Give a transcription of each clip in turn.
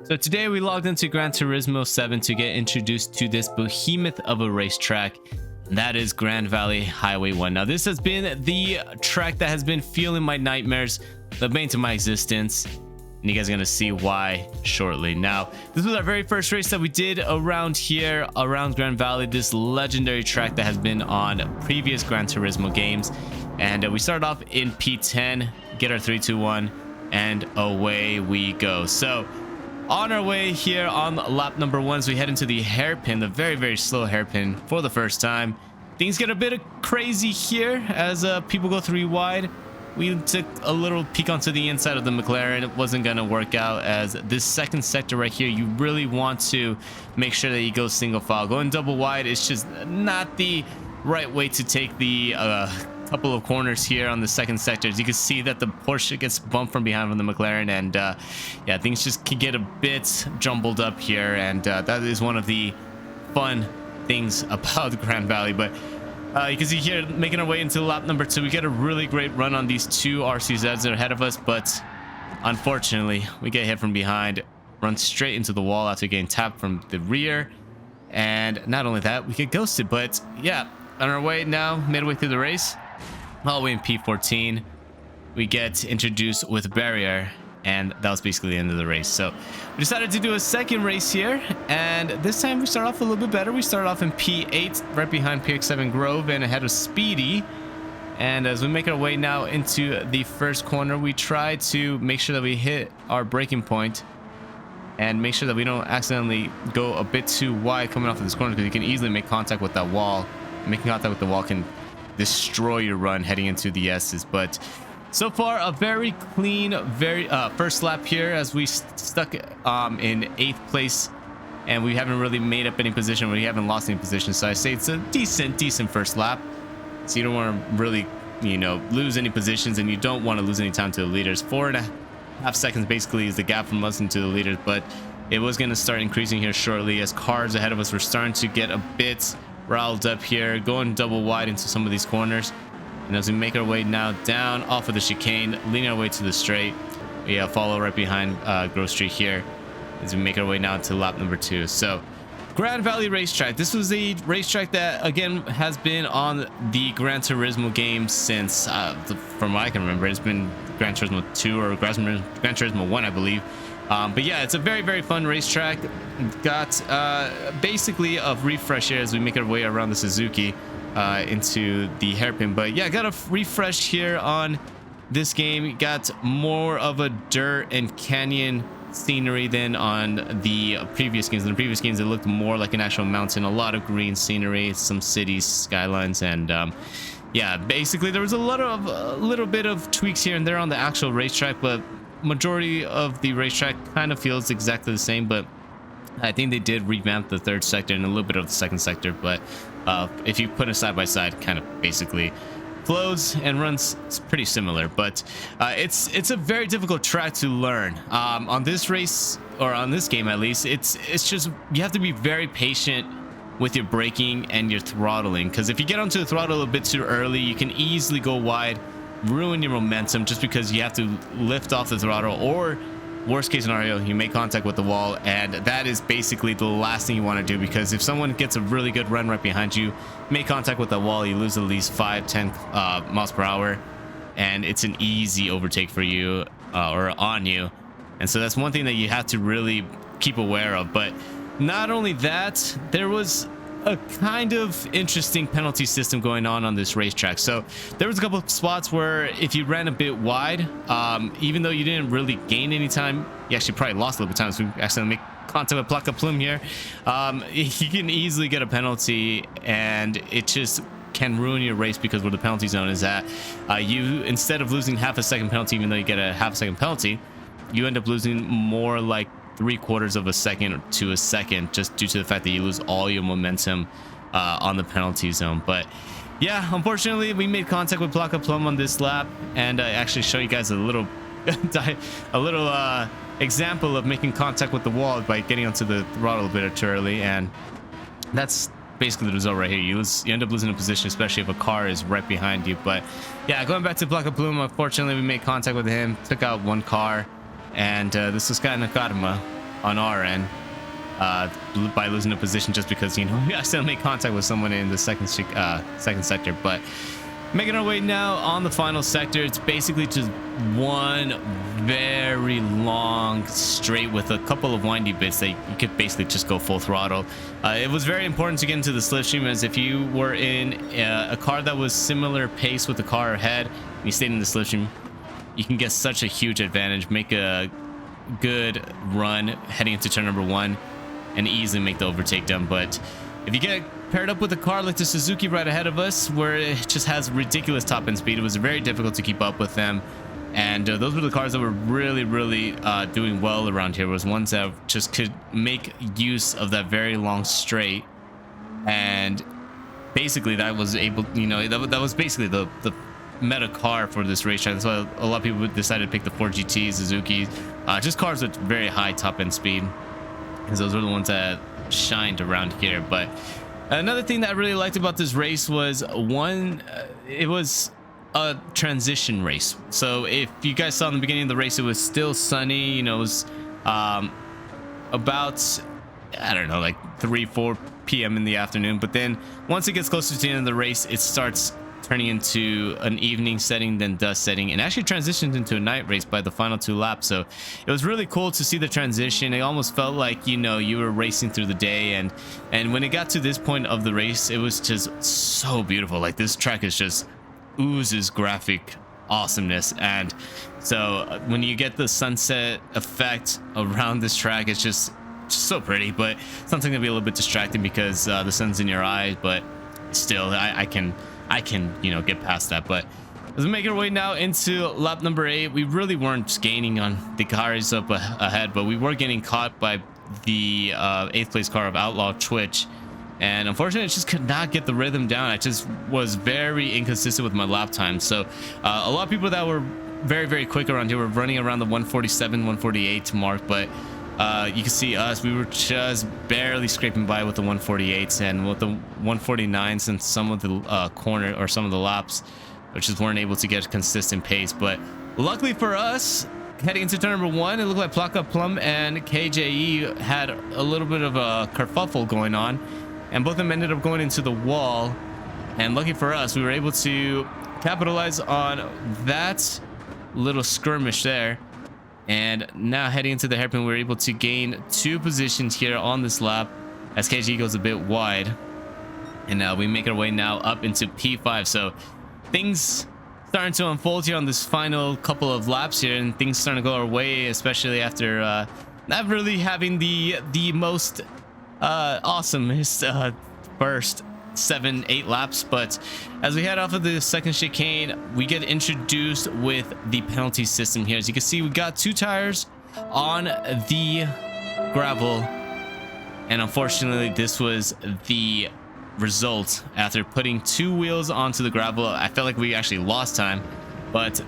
So today we logged into Gran Turismo 7 to get introduced to this behemoth of a racetrack, and that is Grand Valley Highway 1. Now this has been the track that has been fueling my nightmares, the bane to my existence, and you guys are gonna see why shortly. Now this was our very first race that we did around here, around Grand Valley, this legendary track that has been on previous Gran Turismo games, and we started off in P10, get our 3-2-1, and away we go. So on our way here on lap number 1, as we head into the hairpin, the very slow hairpin for the first time. Things get a bit crazy here as people go 3 wide. We took a little peek onto the inside of the McLaren. It wasn't going to work out, as this second sector right here, you really want to make sure that you go single file. Going double wide is just not the right way to take the couple of corners here on the second sector. As you can see that the Porsche gets bumped from behind from the McLaren, and yeah, things just can get a bit jumbled up here, and that is one of the fun things about Grand Valley. But you can see here, making our way into lap number 2, we get a really great run on these 2 RCZs that are ahead of us, but unfortunately we get hit from behind, run straight into the wall after getting tapped from the rear, and not only that, we get ghosted. But yeah, on our way now, midway through the race, all the way in P14, we get introduced with barrier, and that was basically the end of the race. So we decided to do a second race here, and this time we start off a little bit better. We started off in P8, right behind PX7 Grove and ahead of Speedy. And as we make our way now into the first corner, we try to make sure that we hit our braking point and make sure that we don't accidentally go a bit too wide coming off of this corner, because you can easily make contact with that wall. Making contact with the wall can destroy your run heading into the S's. But so far a very clean, very first lap here, as we stuck in 8th place, and we haven't really made up any position. We haven't lost any position, so I say it's a decent first lap. So you don't want to really, you know, lose any positions, and you don't want to lose any time to the leaders. 4.5 seconds basically is the gap from us into the leaders, but it was going to start increasing here shortly as cars ahead of us were starting to get a bit riled up here, going double wide into some of these corners. And as we make our way now down off of the chicane, leading our way to the straight, we follow right behind Grove Street here as we make our way now to lap number 2. So Grand Valley racetrack, this was a racetrack that again has been on the Gran Turismo game since from what I can remember, it's been Gran Turismo 2 or Gran Turismo 1, I believe. But yeah, it's a very fun racetrack. Got basically a refresh here as we make our way around the Suzuki into the hairpin. But yeah, got a refresh here on this game. Got more of a dirt and canyon scenery than on the previous games. In the previous games, it looked more like an actual mountain, a lot of green scenery, some cities, skylines, and yeah, basically there was a little bit of tweaks here and there on the actual racetrack, but majority of the racetrack kind of feels exactly the same. But I think they did revamp the 3rd sector and a little bit of the 2nd sector, but if you put it side by side, kind of basically flows and runs pretty similar. But it's a very difficult track to learn on this race, or on this game at least. It's just, you have to be very patient with your braking and your throttling, because if you get onto the throttle a bit too early, you can easily go wide, ruin your momentum, just because you have to lift off the throttle, or worst case scenario, you make contact with the wall, and that is basically the last thing you want to do, because if someone gets a really good run right behind you, make contact with the wall, you lose at least 5-10 miles per hour, and it's an easy overtake for you or on you. And so that's one thing that you have to really keep aware of. But not only that, there was a kind of interesting penalty system going on this racetrack. So there was a couple of spots where if you ran a bit wide, even though you didn't really gain any time, you actually probably lost a little bit of time. So we accidentally make contact with Placa Plume here. You can easily get a penalty, and it just can ruin your race, because where the penalty zone is at, you, instead of losing half a second penalty, even though you get a half a second penalty, you end up losing more like 3/4 of a second to a second, just due to the fact that you lose all your momentum on the penalty zone. But yeah, unfortunately we made contact with Placa Plum on this lap, and I actually show you guys a little example of making contact with the wall by getting onto the throttle a bit too early, and that's basically the result right here. You end up losing a position, especially if a car is right behind you. But yeah, going back to Placa Plum, unfortunately we made contact with him, took out one car, and this was kind of Karma on our end by losing a position just because, you know, we accidentally made contact with someone in the second sector. But making our way now on the final sector. It's basically just one very long straight with a couple of windy bits that you could basically just go full throttle. It was very important to get into the slipstream, as if you were in a car that was similar pace with the car ahead and you stayed in the slipstream, you can get such a huge advantage, make a good run heading into turn number 1 and easily make the overtake done. But if you get paired up with a car like the Suzuki right ahead of us, where it just has ridiculous top end speed, it was very difficult to keep up with them. And those were the cars that were really doing well around here, was ones that just could make use of that very long straight. And basically that was able, you know, that was basically the meta car for this racetrack. That's why a lot of people decided to pick the 4GT Suzuki, just cars with very high top end speed, because those were the ones that shined around here. But another thing that I really liked about this race was it was a transition race. So if you guys saw in the beginning of the race, it was still sunny, you know, it was about, I don't know, like 3-4 p.m. in the afternoon. But then once it gets closer to the end of the race, it starts turning into an evening setting, then dusk setting, and actually transitioned into a night race by the final 2 laps. So it was really cool to see the transition. It almost felt like, you know, you were racing through the day, and when it got to this point of the race, it was just so beautiful. Like, this track is just oozes graphic awesomeness. And so when you get the sunset effect around this track, it's just so pretty, but something to be a little bit distracting because the sun's in your eyes. But still, I can, you know, get past that. But as we make our way now into lap number 8, we really weren't gaining on the cars up ahead, but we were getting caught by the 8th place car of Outlaw Twitch. And unfortunately, I just could not get the rhythm down. I just was very inconsistent with my lap time. So a lot of people that were very quick around here were running around the 147, 148 mark. But you can see us, we were just barely scraping by with the 148s, and with the 149s and some of the corner or some of the laps, which just weren't able to get a consistent pace. But luckily for us, heading into turn number 1, it looked like Plaka Plum and KJE had a little bit of a kerfuffle going on, and both of them ended up going into the wall. And lucky for us, we were able to capitalize on that little skirmish there. And now heading into the hairpin, we're able to gain 2 positions here on this lap as KG goes a bit wide. And we make our way now up into P5. So things starting to unfold here on this final couple of laps here, and things starting to go our way, especially after not really having the most awesomest first 7-8 laps. But as we head off of the second chicane, we get introduced with the penalty system here. As you can see, we got 2 tires on the gravel, and unfortunately this was the result. After putting 2 wheels onto the gravel, I felt like we actually lost time, but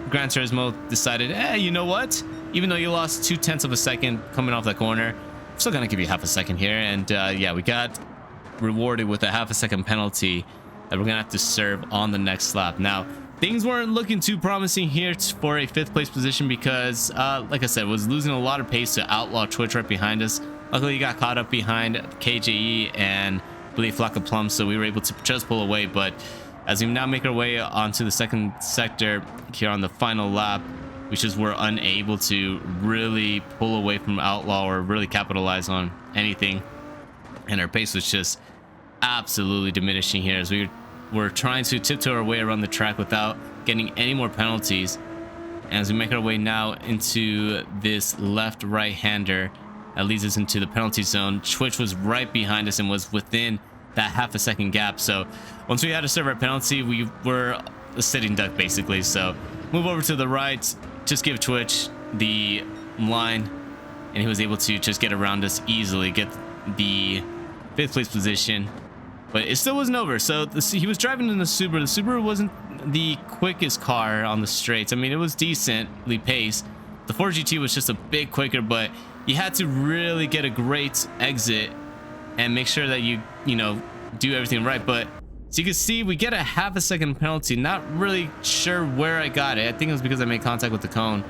Gran Turismo decided, you know what, even though you lost 0.2 of a second coming off that corner, I'm still gonna give you half a second here. And yeah, we got rewarded with a half a second penalty that we're gonna have to serve on the next lap. Now, things weren't looking too promising here for a 5th place position, because like I said, was losing a lot of pace to Outlaw Twitch right behind us. Luckily, he got caught up behind KJE and I believe Flocka Plum, so we were able to just pull away. But as we now make our way onto the second sector here on the final lap, we just were unable to really pull away from Outlaw or really capitalize on anything, and our pace was just absolutely diminishing here as we were trying to tiptoe our way around the track without getting any more penalties. And as we make our way now into this left right hander that leads us into the penalty zone, Twitch was right behind us and was within that half a second gap. So once we had to serve our penalty, we were a sitting duck basically. So move over to the right, just give Twitch the line, and he was able to just get around us easily, get the 5th place position. But it still wasn't over. So he was driving in the Subaru. The Subaru wasn't the quickest car on the straights. I mean, it was decently paced. The 4GT was just a bit quicker, but you had to really get a great exit and make sure that you know, do everything right. But so you can see, we get a half a second penalty. Not really sure where I got it. I think it was because I made contact with the cone.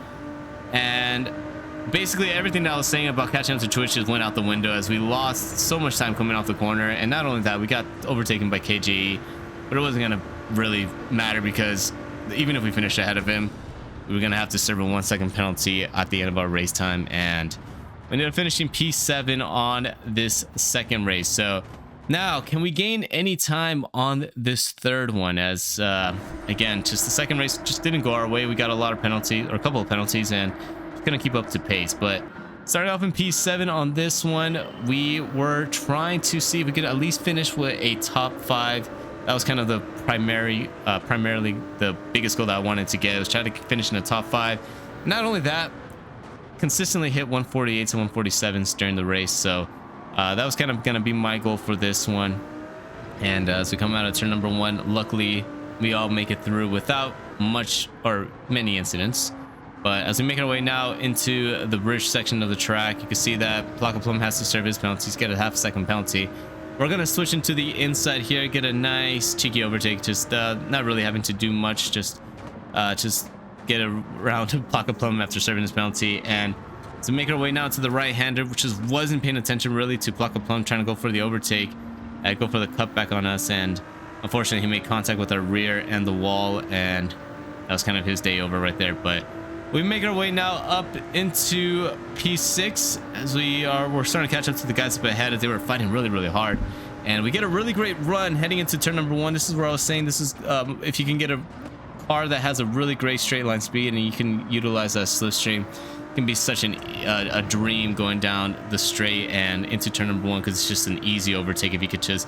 And basically everything that I was saying about catching up to Twitch just went out the window as we lost so much time coming off the corner. And not only that, we got overtaken by KGE, but it wasn't gonna really matter because even if we finished ahead of him, we were gonna have to serve a 1 second penalty at the end of our race time, and we ended up finishing P7 on this second race. So now, can we gain any time on this third one? As again, just the second race just didn't go our way. We got a lot of penalties, or a couple of penalties, and just couldn't keep up to pace. But starting off in P7 on this one, we were trying to see if we could at least finish with a top 5. That was kind of the primarily the biggest goal that I wanted to get. I was trying to finish in the top 5. Not only that, consistently hit 148s and 147s during the race. So that was kind of going to be my goal for this one. And as we come out of turn number 1, luckily we all make it through without much or many incidents. But as we make our way now into the bridge section of the track, you can see that Plum has to serve his penalties, get a half-second penalty. We're going to switch into the inside here, get a nice cheeky overtake, just not really having to do much, just get around to Plum after serving his penalty. And to make our way now to the right-hander, which just wasn't paying attention really to Plum trying to go for the overtake, go for the cutback on us, and unfortunately he made contact with our rear and the wall, and that was kind of his day over right there. But we make our way now up into P6 as we're starting to catch up to the guys up ahead as they were fighting really hard, and we get a really great run heading into turn number 1. This is where I was saying, this is if you can get a car that has a really great straight line speed and you can utilize that slipstream, it can be such a dream going down the straight and into turn number 1, because it's just an easy overtake if you could just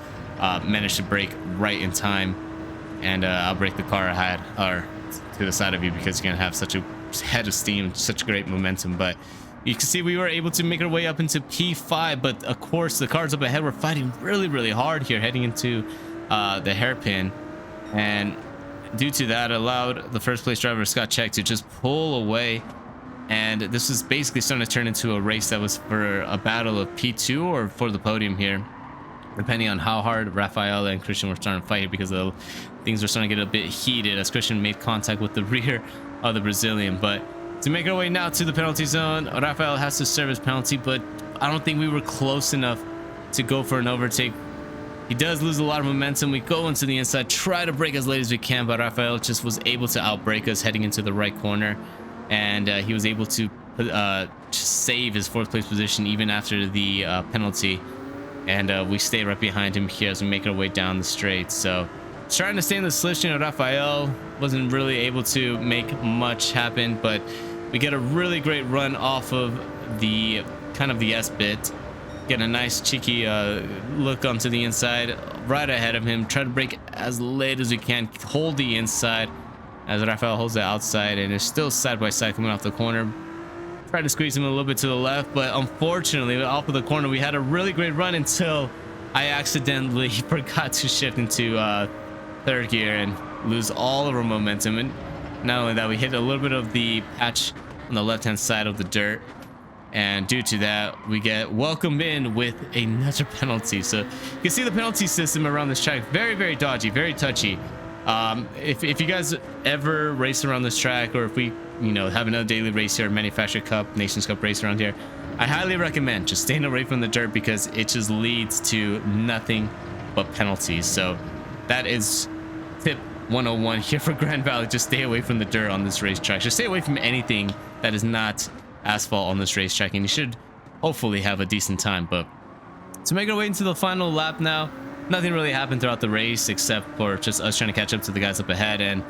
manage to brake right in time, and I'll brake the car ahead or to the side of you because you're gonna have such a head of steam, such great momentum. But you can see we were able to make our way up into P5, but of course the cars up ahead were fighting really hard here heading into the hairpin, and due to that allowed the first place driver Scott Check to just pull away. And this was basically starting to turn into a race that was for a battle of P2 or for the podium here, depending on how hard Rafael and Christian were starting to fight here, because things were starting to get a bit heated as Christian made contact with the rear of the Brazilian. But to make our way now to the penalty zone, Rafael has to serve his penalty, but I don't think we were close enough to go for an overtake. He does lose a lot of momentum. We go into the inside, try to brake as late as we can, but Rafael just was able to outbrake us heading into the right corner, and he was able to save his 4th place position even after the penalty. And we stay right behind him here as we make our way down the straight. So trying to stay in the slipstream of Rafael, wasn't really able to make much happen, but we get a really great run off of the kind of the S-bit, get a nice cheeky look onto the inside right ahead of him, try to brake as late as we can, hold the inside as Rafael holds the outside, and is still side by side coming off the corner. Try to squeeze him a little bit to the left, but unfortunately off of the corner we had a really great run until I accidentally forgot to shift into 3rd gear and lose all of our momentum. And not only that, we hit a little bit of the patch on the left hand side of the dirt, and due to that we get welcomed in with another penalty. So you can see the penalty system around this track, very dodgy, very touchy. If you guys ever race around this track, or if we have another daily race here, Manufacturer Cup, Nations Cup race around here, I highly recommend just staying away from the dirt, because it just leads to nothing but penalties. So that is tip 101 here for Grand Valley. Just stay away from the dirt on this racetrack. Just stay away from anything that is not asphalt on this racetrack, and you should hopefully have a decent time. But to make our way into the final lap now, nothing really happened throughout the race except for just us trying to catch up to the guys up ahead, and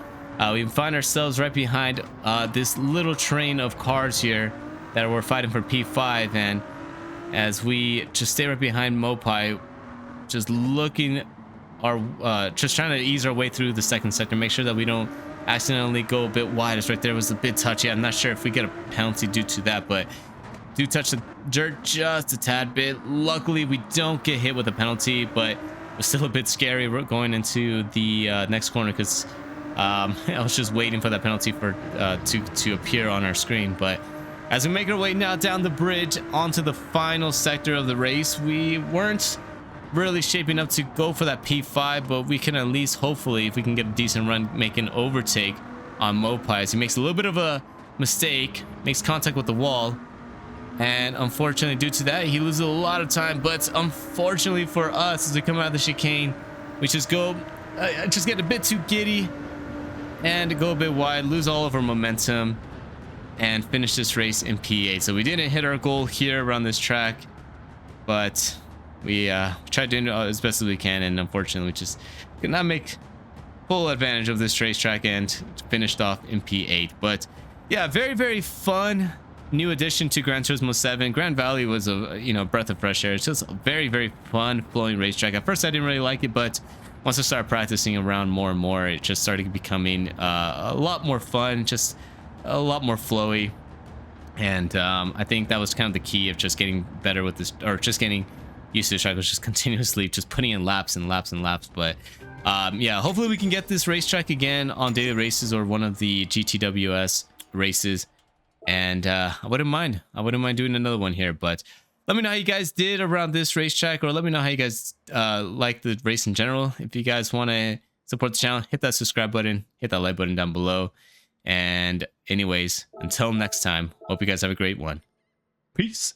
we find ourselves right behind this little train of cars here that were fighting for P5. And as we just stay right behind Mopai, just looking just trying to ease our way through the second sector, make sure that we don't accidentally go a bit wide. As right there was a bit touchy. I'm not sure if we get a penalty due to that, but do touch the dirt just a tad bit. Luckily we don't get hit with a penalty, but it was still a bit scary going into the next corner, because I was just waiting for that penalty for to appear on our screen. But as we make our way now down the bridge onto the final sector of the race, we weren't really shaping up to go for that P5, but we can at least, hopefully, if we can get a decent run, make an overtake on Mopai. He makes a little bit of a mistake, makes contact with the wall, And unfortunately, due to that, he loses a lot of time. But unfortunately for us, as we come out of the chicane, we just go, just get a bit too giddy and go a bit wide, lose all of our momentum, and finish this race in P8. So we didn't hit our goal here around this track, but we tried to do as best as we can, and unfortunately, we just could not make full advantage of this racetrack and finished off in P8. But yeah, very, very fun new addition to Gran Turismo 7. Grand Valley was a breath of fresh air. It's just a very, very fun flowing racetrack. At first I didn't really like it, but once I started practicing around more and more, it just started becoming a lot more fun, just a lot more flowy. And I think that was kind of the key of just getting better with this, or just getting used to the track, was just continuously just putting in laps and laps and laps. But yeah, hopefully we can get this racetrack again on daily races or one of the GTWS races. And I wouldn't mind doing another one here. But let me know how you guys did around this racetrack, or let me know how you guys like the race in general. If you guys want to support the channel, hit that subscribe button, hit that like button down below. And anyways, until next time, hope you guys have a great one. Peace.